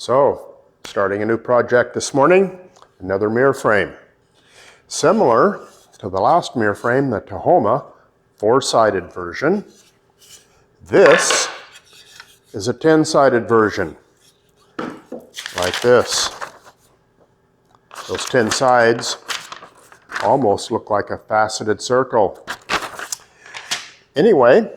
So, starting a new project this morning, another mirror frame. Similar to the last mirror frame, the Tahoma four-sided version. This is a 10-sided version, like this. Those 10 sides almost look like a faceted circle. Anyway,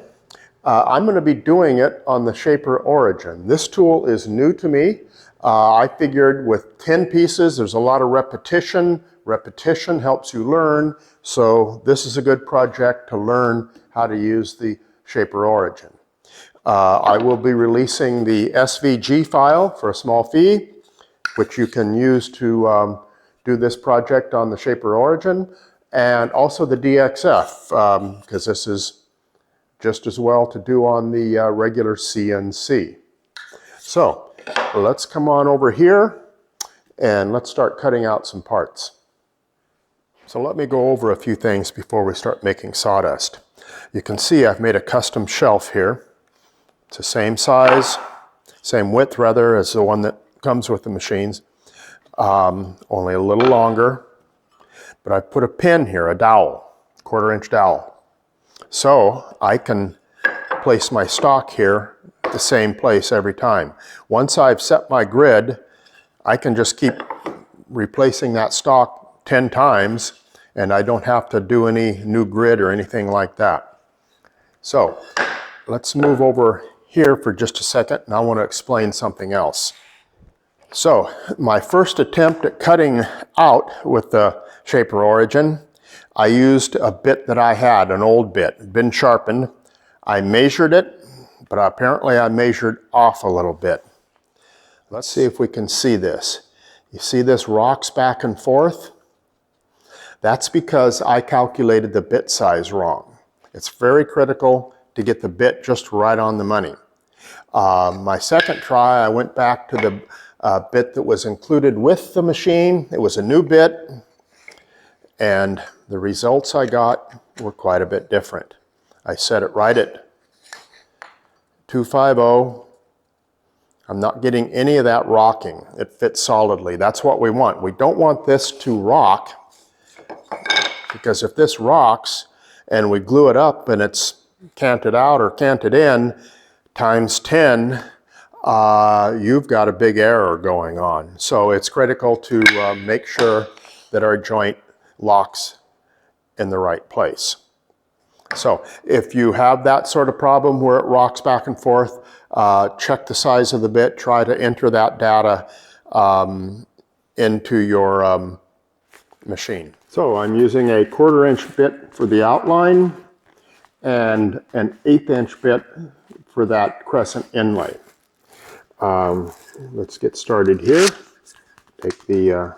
I'm going to be doing it on the Shaper Origin. This tool is new to me. I figured with 10 pieces, there's a lot of repetition. Repetition helps you learn, so this is a good project to learn how to use the Shaper Origin. I will be releasing the SVG file for a small fee, which you can use to do this project on the Shaper Origin, and also the DXF, because this is just as well to do on the regular CNC. So let's come on over here and let's start cutting out some parts. So let me go over a few things before we start making sawdust. You can see I've made a custom shelf here. It's the same size, same width rather, as the one that comes with the machines, only a little longer. But I've put a pin here, a dowel, 1/4-inch dowel. So I can place my stock here the same place every time. Once I've set my grid, I can just keep replacing that stock 10 times and I don't have to do any new grid or anything like that. So let's move over here for just a second and I want to explain something else. So my first attempt at cutting out with the Shaper Origin, I used a bit that I had, an old bit, been sharpened. I measured it, but apparently I measured off a little bit. Let's see if we can see this. You see this rocks back and forth? That's because I calculated the bit size wrong. It's very critical to get the bit just right on the money. My second try, I went back to the bit that was included with the machine. It was a new bit, and the results I got were quite a bit different. I set it right at 250. I'm not getting any of that rocking. It fits solidly. That's what we want. We don't want this to rock, because if this rocks and we glue it up and it's canted out or canted in times 10, you've got a big error going on. So it's critical to make sure that our joint locks in the right place. So if you have that sort of problem where it rocks back and forth, check the size of the bit, try to enter that data into your machine. So I'm using a 1/4-inch bit for the outline and an 1/8-inch bit for that crescent inlay. Let's get started here. Take the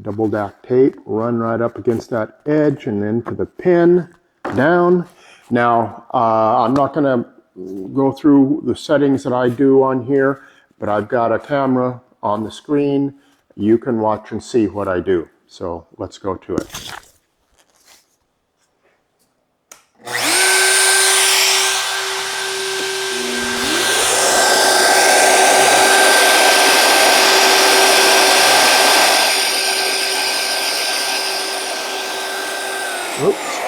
double DAC tape, run right up against that edge and into the pin, down. Now, I'm not going to go through the settings that I do on here, but I've got a camera on the screen. You can watch and see what I do. So let's go to it. Oops.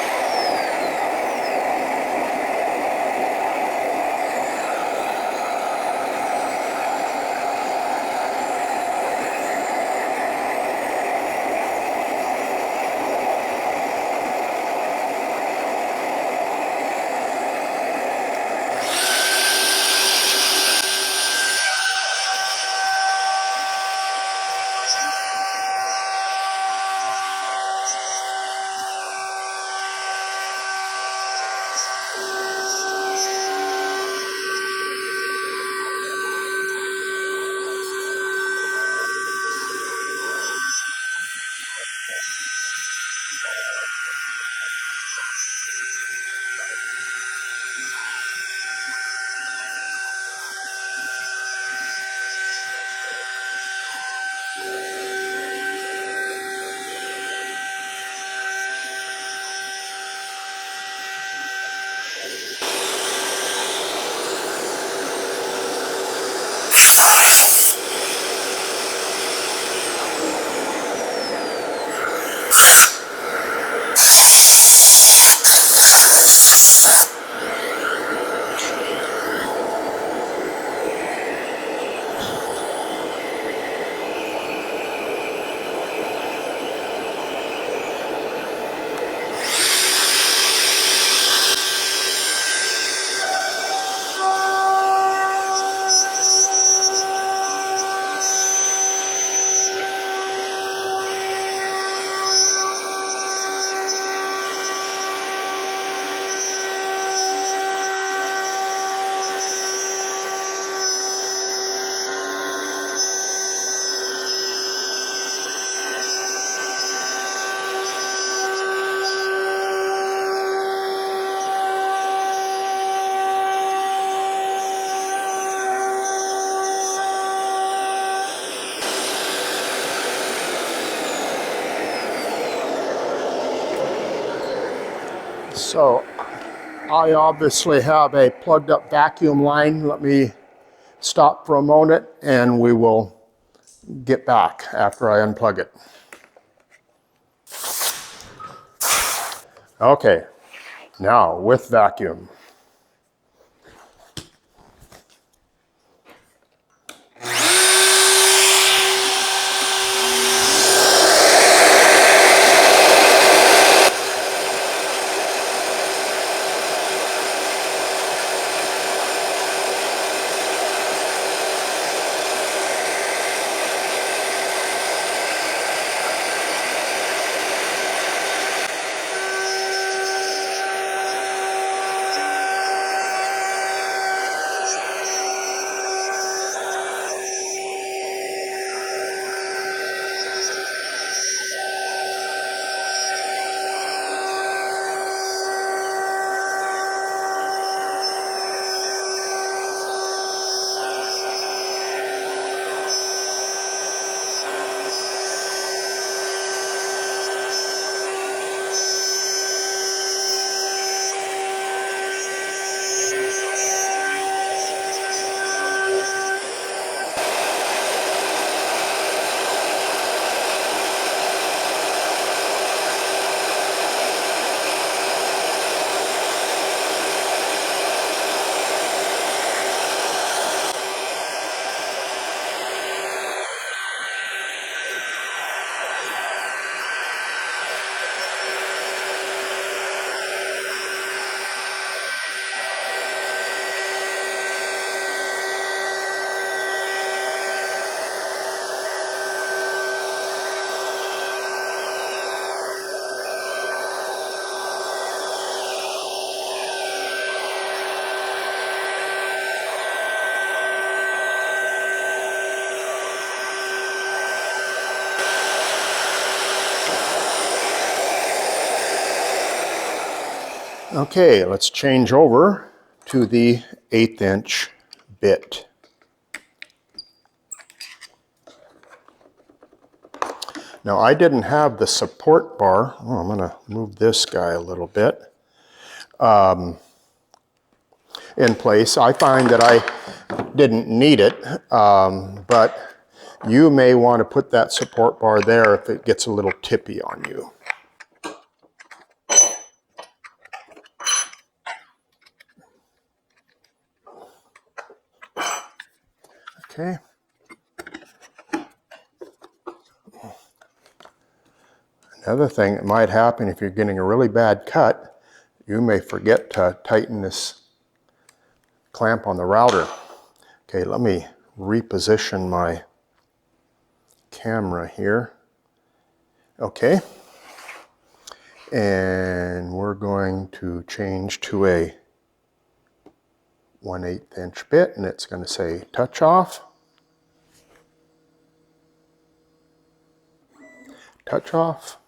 So I obviously have a plugged up vacuum line. Let me stop for a moment and we will get back after I unplug it. Okay, now with vacuum. Okay, let's change over to the 1/8 inch bit. Now I didn't have the support bar. Oh, I'm gonna move this guy a little bit in place. I find that I didn't need it, but you may want to put that support bar there if it gets a little tippy on you. Okay. Another thing that might happen if you're getting a really bad cut, you may forget to tighten this clamp on the router. Okay, let me reposition my camera here. Okay. And we're going to change to a 1/8 inch bit, and it's going to say touch off. Touch off.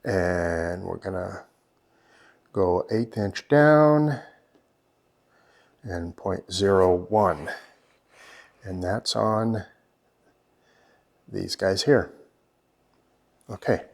And we're going to go 1/8 inch down and 0.01. And that's on these guys here. Okay.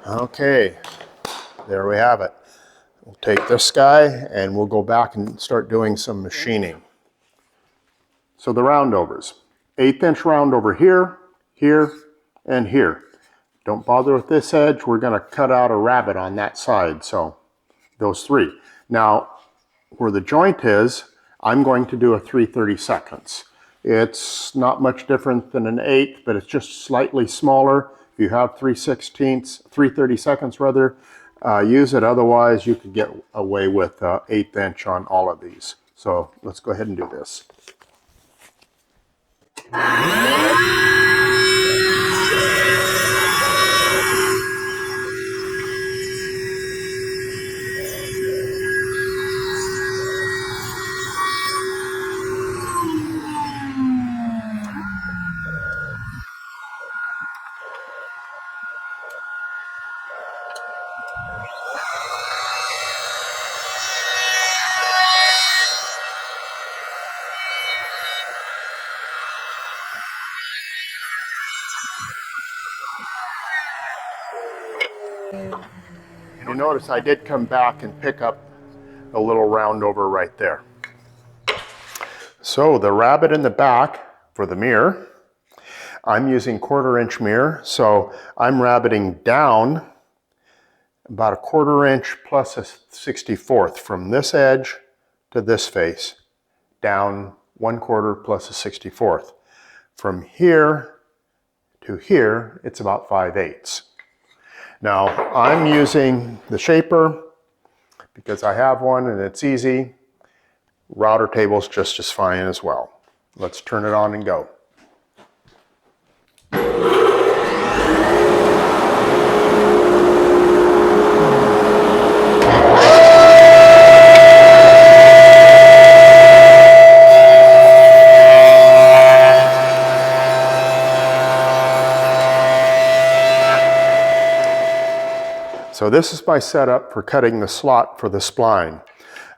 Okay, there we have it. We'll take this guy and we'll go back and start doing some machining. So the roundovers. 1/8 inch roundover here, here, and here. Don't bother with this edge. We're going to cut out a rabbet on that side. So those three. Now, where the joint is, I'm going to do a 3/32. It's not much different than an 1/8, but it's just slightly smaller. If you have 3/32 rather, use it. Otherwise, you could get away with 1/8 inch on all of these. So let's go ahead and do this. You notice I did come back and pick up a little roundover right there. So the rabbet in the back for the mirror, I'm using 1/4 inch mirror, so I'm rabbeting down about 1/4 inch plus a 1/64 from this edge to this face, down 1/4 plus a 1/64. From here to here, it's about 5/8. Now, I'm using the shaper because I have one and it's easy. Router table's just as fine as well. Let's turn it on and go. So this is my setup for cutting the slot for the spline.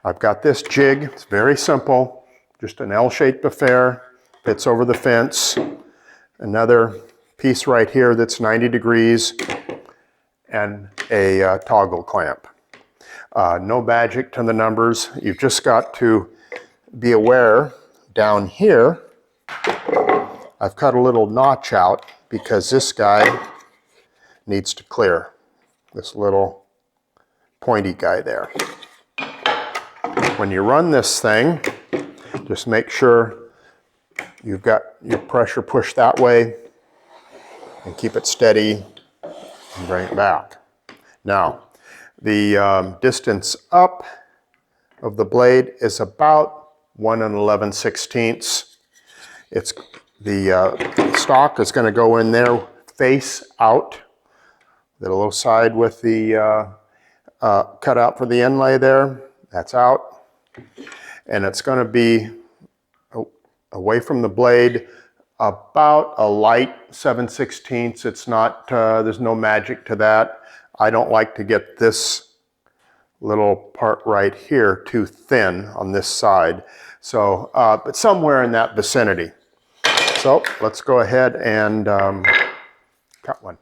I've got this jig, it's very simple, just an L-shaped affair, fits over the fence. Another piece right here that's 90 degrees, and a toggle clamp. No magic to the numbers, you've just got to be aware down here, I've cut a little notch out because this guy needs to clear. This little pointy guy there. When you run this thing, just make sure you've got your pressure pushed that way and keep it steady and bring it back. Now, the distance up of the blade is about 1 11/16. It's the stock is going to go in there face out. The little side with the cutout for the inlay there, that's out. And it's going to be away from the blade about a light 7/16. It's not, there's no magic to that. I don't like to get this little part right here too thin on this side. So, but somewhere in that vicinity. So let's go ahead and cut one.